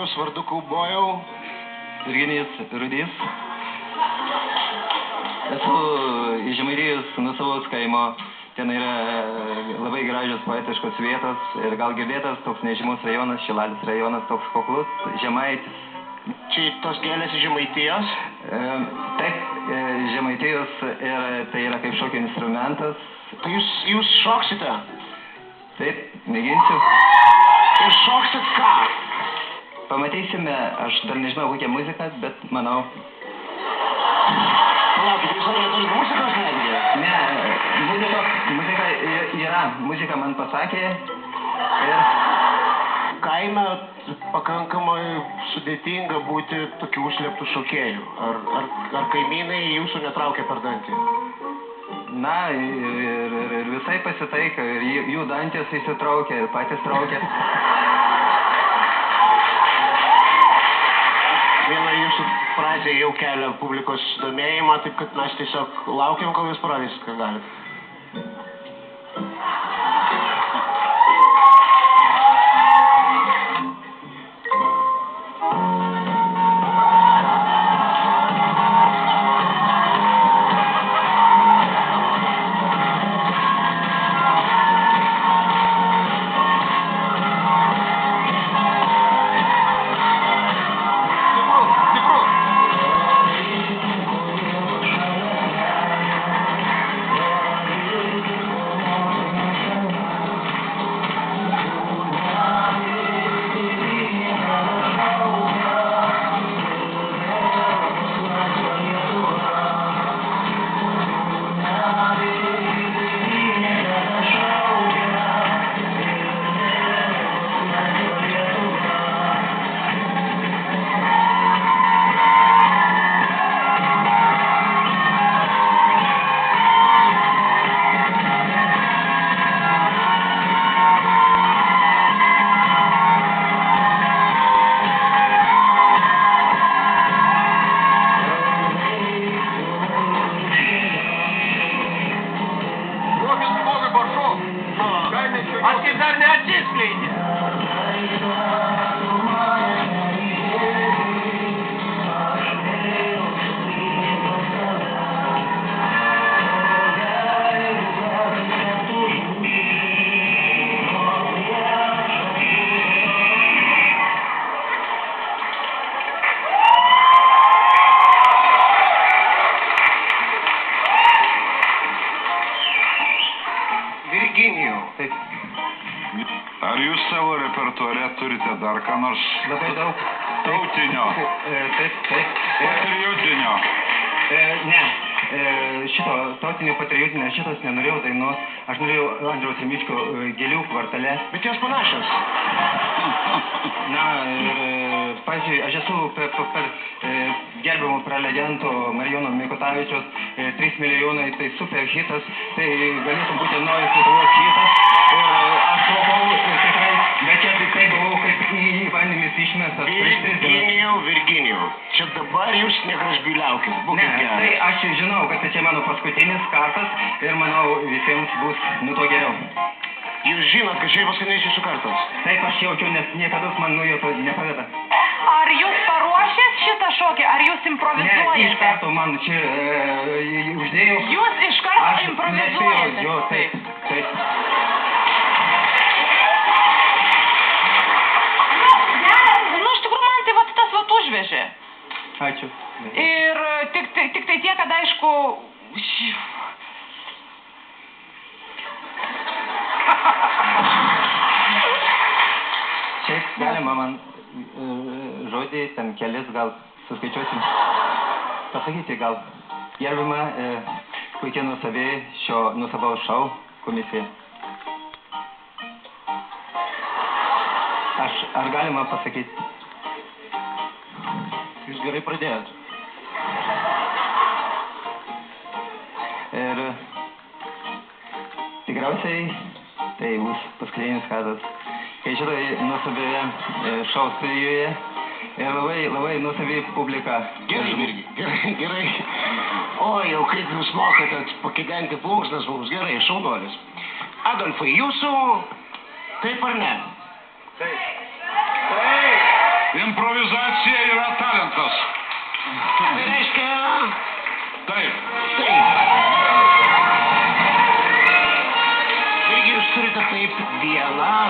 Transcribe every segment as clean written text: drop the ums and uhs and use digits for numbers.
Virginijus vardu Kaubojau. Virginijus Rudys. Esu iš Žemaitijos Nuosavos kaimo. Ten yra labai gražios poetiškos vietos ir gal girdėtas toks nežymus rajonas, Šilalės rajonas, toks kuklus, Žemaitis. Čia tos gėlės iš Žemaitijos? Taip, Žemaitijos ir tai yra kaip šokio instrumentas. Tai jūs šoksite? Taip, mėginsiu. Ir šoksit ką? Pamatysime, aš dar nežinau kokią muziką, bet manau. Palaukit, jūs neturit muzikos netgi? Ne, muzika yra, muzika man pasakė ir... Kaime pakankamai sudėtinga būti tokių užslėptų šokėjų. Ar kaimynai jūsų netraukia per dantį? Na, ir visai pasitaiko, ir jų dantis įsitraukia, ir patys traukia. Viena jūsų frazė jau kelia publikos domėjimą, taip kad mes tiesiog laukiam, kol jūs parodysit, ką galite. Ar jūs savo repertuare turite dar ką nors labai daug tautinio, patriotinio? Ne, šito tautinio patriotinio šitos nenorėjau dainos. Aš norėjau Andriaus Rimiško Gėlių kvartale. Bet jos panašios. Na, pavyzdžiui, aš esu per gerbiamo prelegento Marijono Mikutavičiaus 3 milijonai, tai super hitas, tai galėtų būti naujas Lietuvos hitas. Ir aš šokau tikrai, bet čia tai buvau kaip į vandenimis išmestas prieš 3 dienas. Virginijau, čia dabar jūs negražbyliaukit, būkit geras. Ne, tai aš žinau, kad tai čia mano paskutinis kartas ir manau visiems bus nuo to geriau. Jūs žinot, kad čia paskutinis jūsų kartas? Taip, aš jaučiu, nes niekada man nuo jo to nepaveda. Ar jūs paruošęs šitą šokį, ar jūs improvizuojate? Ne, iš karto man čia uždėjau. Jūs iš karto improvizuojate? Jo, taip. Nu, iš tikrųjų, man tai vat tas vat užvežė. Ačiū. Ir tik tai tiek, kad aišku... Šiaip galima man žodį, ten kelis gal suskaičiuosim. Pasakyti gal. Gerbima puikiai nuosavi šio nuosabaus šou komisija. Ar galima pasakyti? Jūs gerai pradėjot. Ir tikriausiai tai bus paskutinis kartas. Kai šitoj nuosavioje šou studijoje ir labai nuosavi publika. Gerai, Virgi, gerai. O, jau kaip jūs mokate pakidenti plunksnas mums, gerai, šaunuolis. Adolfai, jūsų taip ar ne? Taip. Impro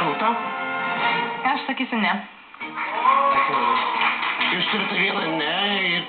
Rūta? Aš sakysiu ne. Jūs turite vieną ne ir